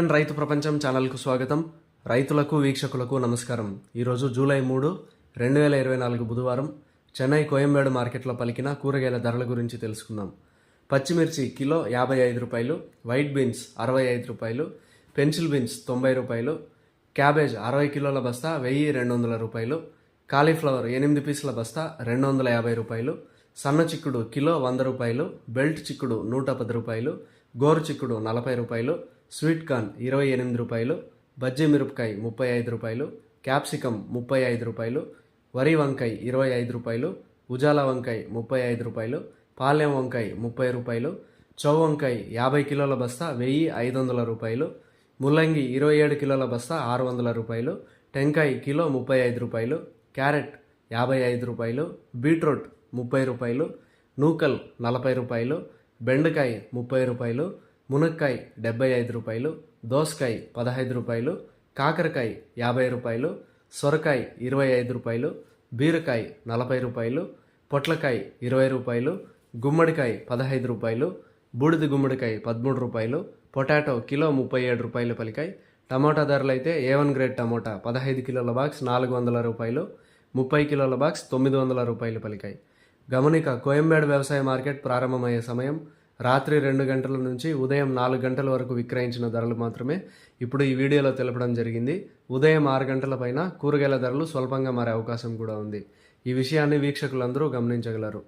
PNN రైతు ప్రపంచం ఛానల్కు స్వాగతం. రైతులకు వీక్షకులకు నమస్కారం. ఈరోజు జూలై 3, 2024 బుధవారం చెన్నై కోయంబేడు మార్కెట్లో పలికిన కూరగాయల ధరల గురించి తెలుసుకుందాం. పచ్చిమిర్చి కిలో 55 రూపాయలు, వైట్ బీన్స్ 65 రూపాయలు, పెన్సిల్ బీన్స్ 90 రూపాయలు, క్యాబేజ్ 60 కిలోల బస్తా 1200 రూపాయలు, కాలీఫ్లవర్ 8 పీసుల బస్తా 250 రూపాయలు, సన్న చిక్కుడు కిలో 100 రూపాయలు, బెల్ట్ చిక్కుడు 110 రూపాయలు, గోరు చిక్కుడు 40 రూపాయలు, స్వీట్ కార్న్ 28 రూపాయలు, బజ్జీ మిరపకాయ 35 రూపాయలు, క్యాప్సికమ్ 35 రూపాయలు, వరి వంకాయ 25 రూపాయలు, ఉజాల వంకాయ 35 రూపాయలు, పాలెం వంకాయ 30 రూపాయలు, చౌ వంకాయ 50 కిలోల బస్తా 1500 రూపాయలు, ముల్లంగి 27 కిలోల బస్తా 600 రూపాయలు, టెంకాయ కిలో 35 రూపాయలు, క్యారెట్ 55 రూపాయలు, బీట్రూట్ 30 రూపాయలు, నూకల్ 40 రూపాయలు, బెండకాయ 30 రూపాయలు, మునక్కాయ 75 రూపాయలు, దోసకాయ 15 రూపాయలు, కాకరకాయ 50 రూపాయలు, సొరకాయ 25 రూపాయలు, బీరకాయ 40 రూపాయలు, పొట్లకాయ 20 రూపాయలు, గుమ్మడికాయ 15 రూపాయలు, బూడిద గుమ్మడికాయ 13 రూపాయలు, పొటాటో కిలో 37 రూపాయలు పలికాయి. టమాటా ధరలు అయితే A1 గ్రేడ్ టమోటా 15 కిలోల బాక్స్ 400 రూపాయలు, 30 కిలోల బాక్స్ 900 రూపాయలు పలికాయి. గమనిక, కోయంబేడు వ్యవసాయ మార్కెట్ ప్రారంభమయ్యే సమయం రాత్రి 2 గంటల నుంచి ఉదయం 4 గంటల వరకు విక్రయించిన ధరలు మాత్రమే ఇప్పుడు ఈ వీడియోలో తెలపడం జరిగింది. ఉదయం 6 గంటల పైన కూరగాయల ధరలు స్వల్పంగా మారే అవకాశం కూడా ఉంది. ఈ విషయాన్ని వీక్షకులందరూ గమనించగలరు.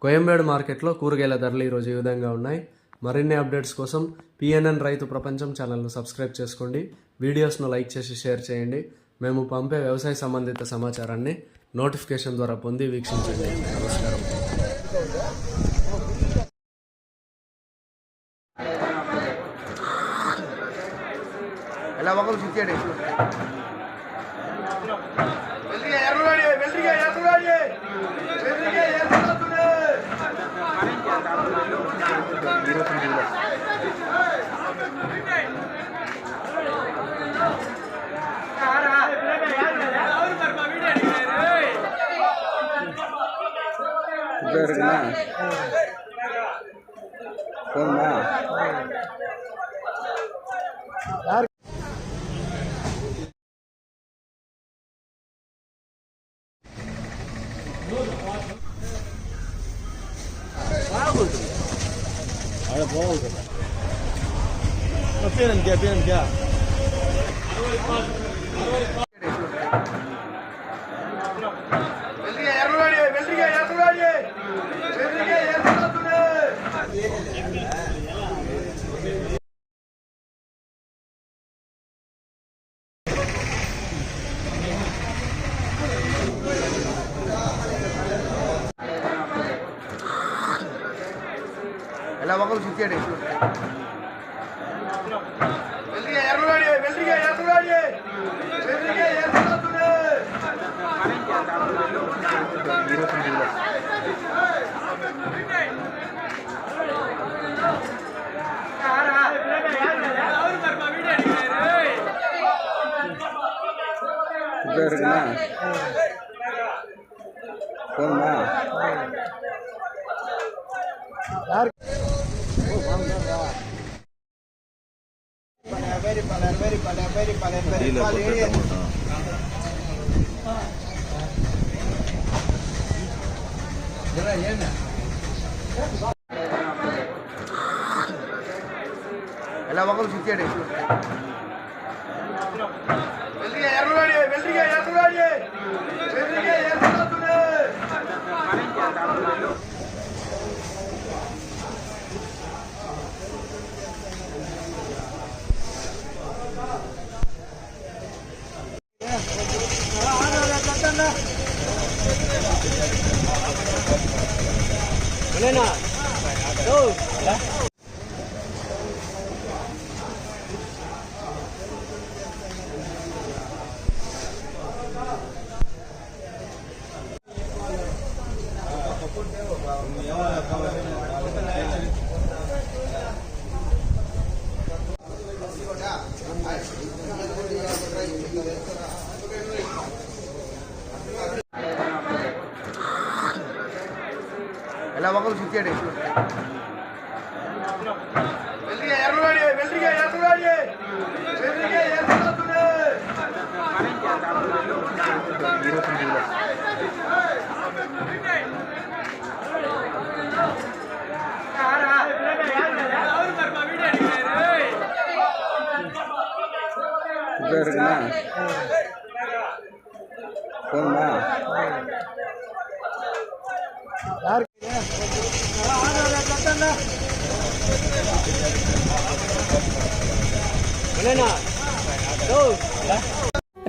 కోయంబేడు మార్కెట్లో కూరగాయల ధరలు ఈరోజు ఈ విధంగా ఉన్నాయి. మరిన్ని అప్డేట్స్ కోసం పిఎన్ఎన్ రైతు ప్రపంచం ఛానల్ను సబ్స్క్రైబ్ చేసుకోండి. వీడియోస్ను లైక్ చేసి షేర్ చేయండి. మేము పంపే వ్యవసాయ సంబంధిత సమాచారాన్ని నోటిఫికేషన్ ద్వారా పొంది వీక్షించండి. నమస్కారం. ಎಲ್ಲ ಮಕ್ಕಳು ಸಿಕ್ಕೇಳಿ இருக்குண்ணா போதுமா? Ada bol. Piran dia. ಎಲ್ಲ ಮಕ್ಕಳು ಸಿಕ್ಕೇಳಿ இருக்குண்ணா போதுமா? ಎಲ್ಲ ಮಕ್ಕಳು ಸಿಕ್ಕೇಳಿ ಎಲ್ಲ ಮಕ್ಕಳು ಸಿಕ್ಕೇಳಿ వెల్లిగా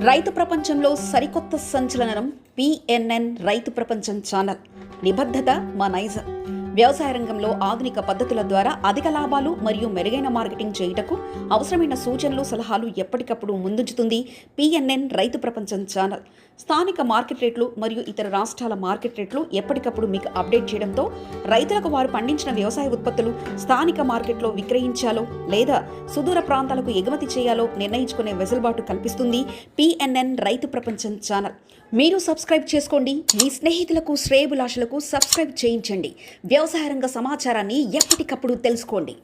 రైతు ప్రపంచంలో సరికొత్త సంచలనం పిఎన్ఎన్ రైతు ప్రపంచం ఛానల్. నిబద్ధత మా నైజం. వ్యవసాయ రంగంలో ఆధునిక పద్ధతుల ద్వారా అధిక లాభాలు మరియు మెరుగైన మార్కెటింగ్ చేయుటకు అవసరమైన సూచనలు, సలహాలు ఎప్పటికప్పుడు ముందుంచుతుంది పిఎన్ఎన్ రైతు ప్రపంచం ఛానల్. స్థానిక మార్కెట్ రేట్లు మరియు ఇతర రాష్ట్రాల మార్కెట్ రేట్లు ఎప్పటికప్పుడు మీకు అప్డేట్ చేయడంతో రైతులకు వారు పండించిన వ్యవసాయ ఉత్పత్తులు స్థానిక మార్కెట్లో విక్రయించాలో లేదా సుదూర ప్రాంతాలకు ఎగుమతి చేయాలో నిర్ణయించుకునే వెసులుబాటు కల్పిస్తుంది పిఎన్ఎన్ రైతు ప్రపంచం ఛానల్. మీరు సబ్స్క్రైబ్ చేసుకోండి. మీ స్నేహితులకు, శ్రేయోభిలాషులకు సబ్స్క్రైబ్ చేయించండి. వ్యవసాయ రంగ సమాచారాన్ని ఎప్పటికప్పుడు తెలుసుకోండి.